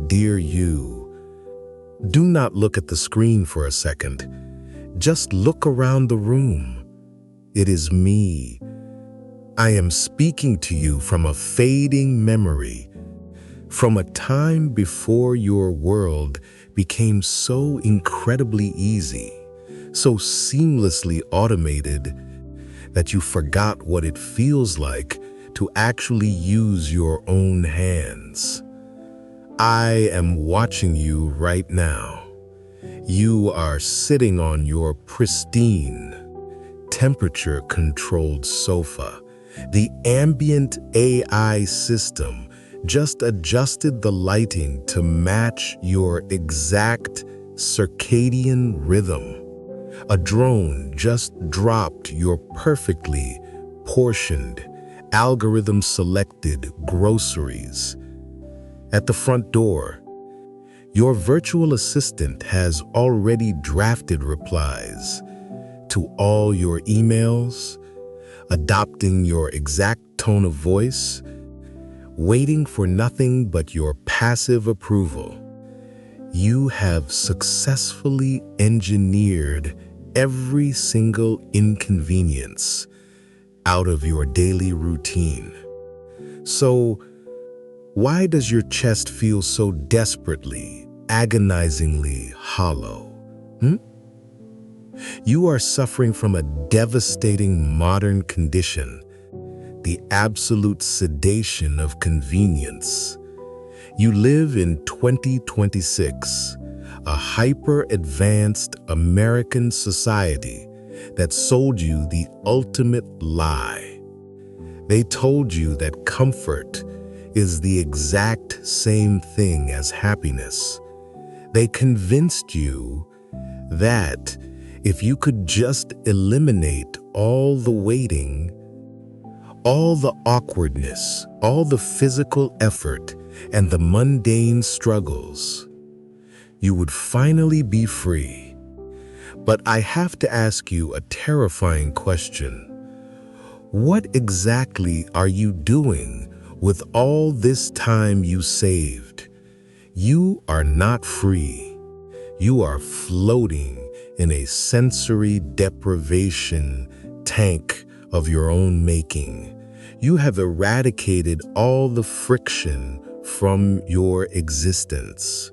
Dear you, do not look at the screen for a second. Just look around the room. It is me. I am speaking to you from a fading memory, from a time before your world became so incredibly easy, so seamlessly automated that you forgot what it feels like to actually use your own hands. I am watching you right now. You are sitting on your pristine, temperature-controlled sofa. The ambient AI system just adjusted the lighting to match your exact circadian rhythm. A drone just dropped your perfectly portioned, algorithm-selected groceries at the front door. Your virtual assistant has already drafted replies to all your emails, adopting your exact tone of voice, waiting for nothing but your passive approval. You have successfully engineered every single inconvenience out of your daily routine. So, why does your chest feel so desperately, agonizingly hollow? You are suffering from a devastating modern condition, the absolute sedation of convenience. You live in 2026, a hyper-advanced American society that sold you the ultimate lie. They told you that comfort is the exact same thing as happiness. They convinced you that if you could just eliminate all the waiting, all the awkwardness, all the physical effort, and the mundane struggles, you would finally be free. But I have to ask you a terrifying question. What exactly are you doing with all this time you saved? You are not free. You are floating in a sensory deprivation tank of your own making. You have eradicated all the friction from your existence.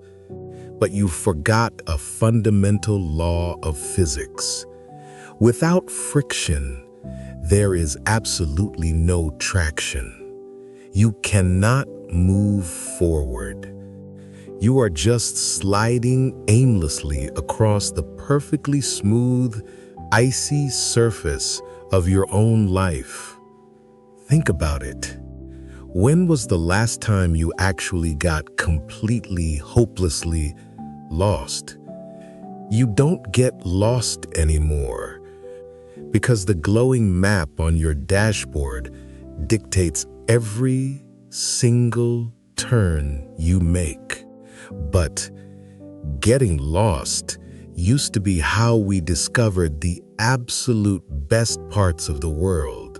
But you forgot a fundamental law of physics. Without friction, there is absolutely no traction. You cannot move forward. You are just sliding aimlessly across the perfectly smooth, icy surface of your own life. Think about it. When was the last time you actually got completely, hopelessly lost? You don't get lost anymore because the glowing map on your dashboard dictates every single turn you make. But getting lost used to be how we discovered the absolute best parts of the world.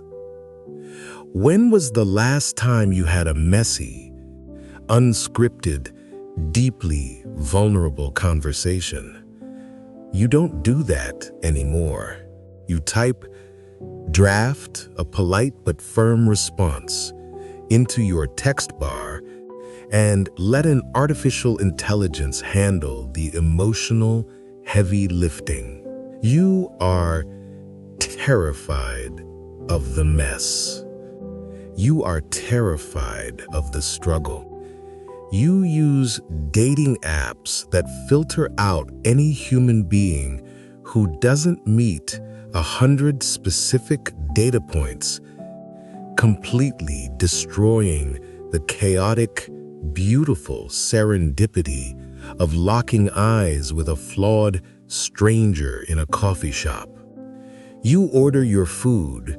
When was the last time you had a messy, unscripted, deeply vulnerable conversation? You don't do that anymore. You type, draft a polite but firm response into your text bar and let an artificial intelligence handle the emotional heavy lifting. You are terrified of the mess. You are terrified of the struggle. You use dating apps that filter out any human being who doesn't meet 100 specific data points, completely destroying the chaotic, beautiful serendipity of locking eyes with a flawed stranger in a coffee shop. You order your food,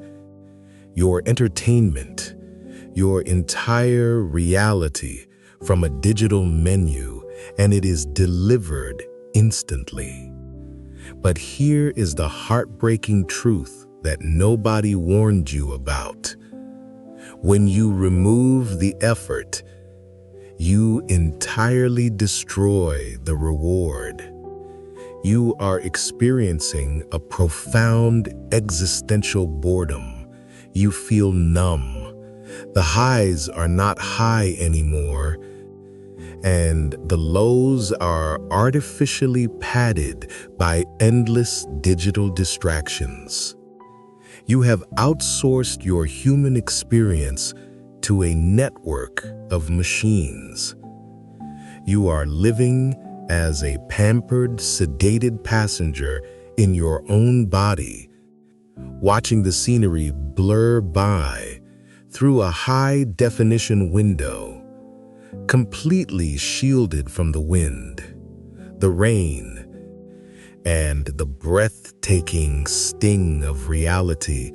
your entertainment, your entire reality from a digital menu, and it is delivered instantly. But here is the heartbreaking truth that nobody warned you about. When you remove the effort, you entirely destroy the reward. You are experiencing a profound existential boredom. You feel numb. The highs are not high anymore, and the lows are artificially padded by endless digital distractions. You have outsourced your human experience to a network of machines. You are living as a pampered, sedated passenger in your own body, watching the scenery blur by through a high-definition window, completely shielded from the wind, the rain, and the breathtaking sting of reality.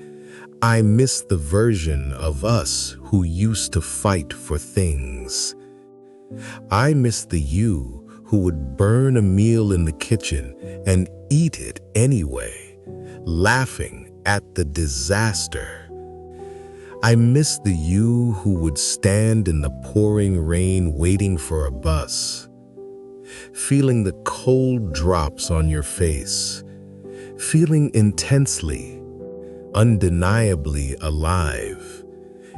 I miss the version of us who used to fight for things. I miss the you who would burn a meal in the kitchen and eat it anyway, laughing at the disaster. I miss the you who would stand in the pouring rain waiting for a bus, feeling the cold drops on your face, feeling intensely, undeniably alive.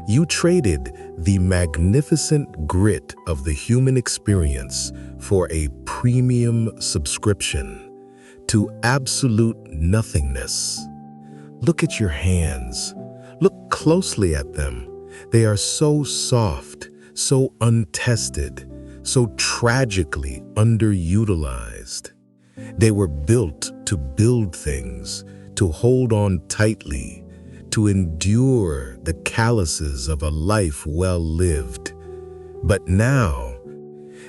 You traded the magnificent grit of the human experience for a premium subscription to absolute nothingness. Look at your hands. Look closely at them. They are so soft, so untested, so tragically underutilized. They were built to build things, to hold on tightly, to endure the calluses of a life well lived. But now,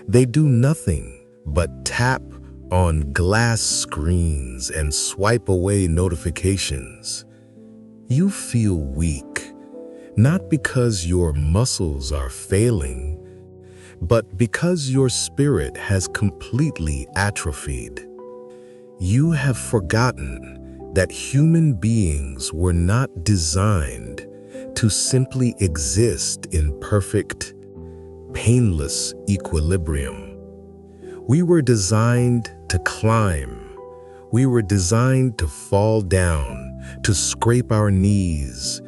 they do nothing but tap on glass screens and swipe away notifications. You feel weak, not because your muscles are failing, but because your spirit has completely atrophied. You have forgotten that human beings were not designed to simply exist in perfect, painless equilibrium. We were designed to climb. We were designed to fall down, to scrape our knees,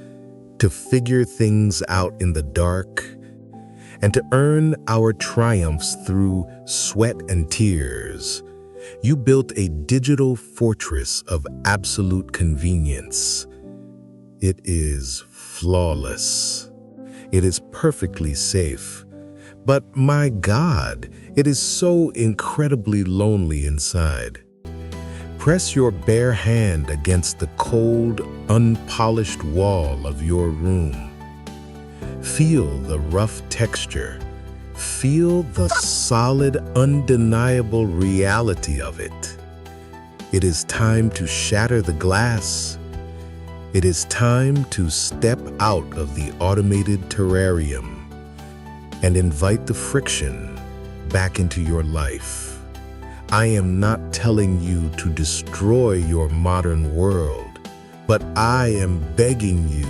to figure things out in the dark, and to earn our triumphs through sweat and tears. You built a digital fortress of absolute convenience. It is flawless. It is perfectly safe. But my God, it is so incredibly lonely inside. Press your bare hand against the cold, unpolished wall of your room. Feel the rough texture. Feel the solid, undeniable reality of it. It is time to shatter the glass. It is time to step out of the automated terrarium and invite the friction back into your life. I am not telling you to destroy your modern world, but I am begging you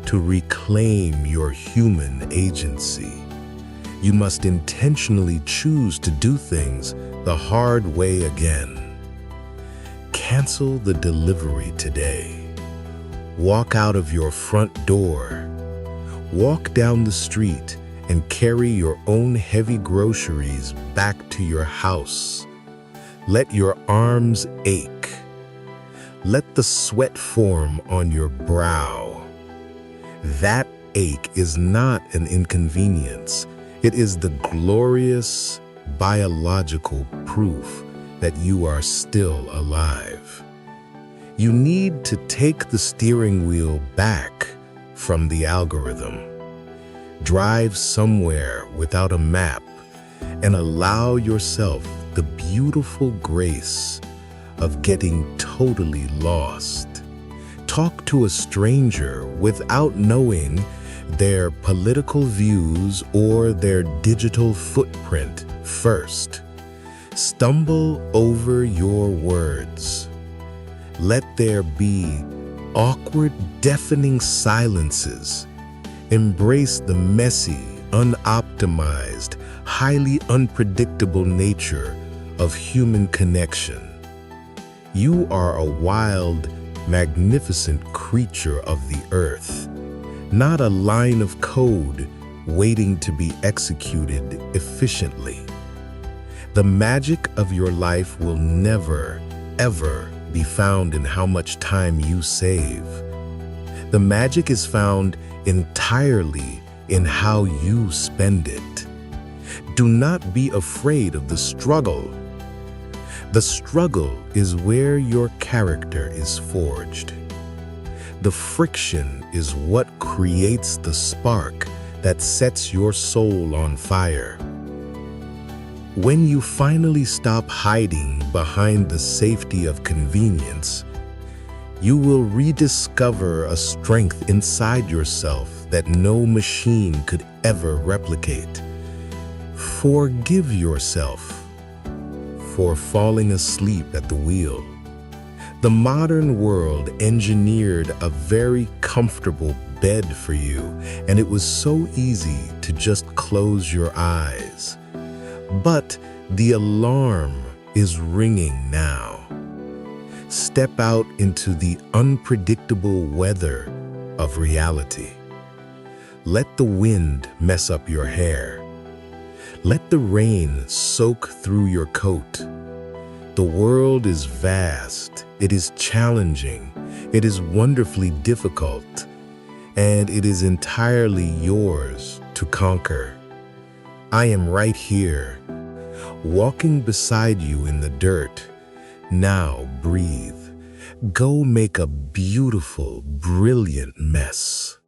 to reclaim your human agency. You must intentionally choose to do things the hard way again. Cancel the delivery today. Walk out of your front door. Walk down the street and carry your own heavy groceries back to your house. Let your arms ache. Let the sweat form on your brow. That ache is not an inconvenience. It is the glorious biological proof that you are still alive. You need to take the steering wheel back from the algorithm. Drive somewhere without a map and allow yourself the beautiful grace of getting totally lost. Talk to a stranger without knowing their political views or their digital footprint first. Stumble over your words. Let there be awkward, deafening silences. Embrace the messy, unoptimized, highly unpredictable nature of human connection. You are a wild, magnificent creature of the earth, not a line of code waiting to be executed efficiently. The magic of your life will never, ever be found in how much time you save. The magic is found entirely in how you spend it. Do not be afraid of the struggle. The struggle is where your character is forged. The friction is what creates the spark that sets your soul on fire. When you finally stop hiding behind the safety of convenience, you will rediscover a strength inside yourself that no machine could ever replicate. Forgive yourself for falling asleep at the wheel. The modern world engineered a very comfortable bed for you, and it was so easy to just close your eyes. But the alarm is ringing now. Step out into the unpredictable weather of reality. Let the wind mess up your hair. Let the rain soak through your coat. The world is vast, it is challenging, it is wonderfully difficult, and it is entirely yours to conquer. I am right here, walking beside you in the dirt. Now breathe. Go make a beautiful, brilliant mess.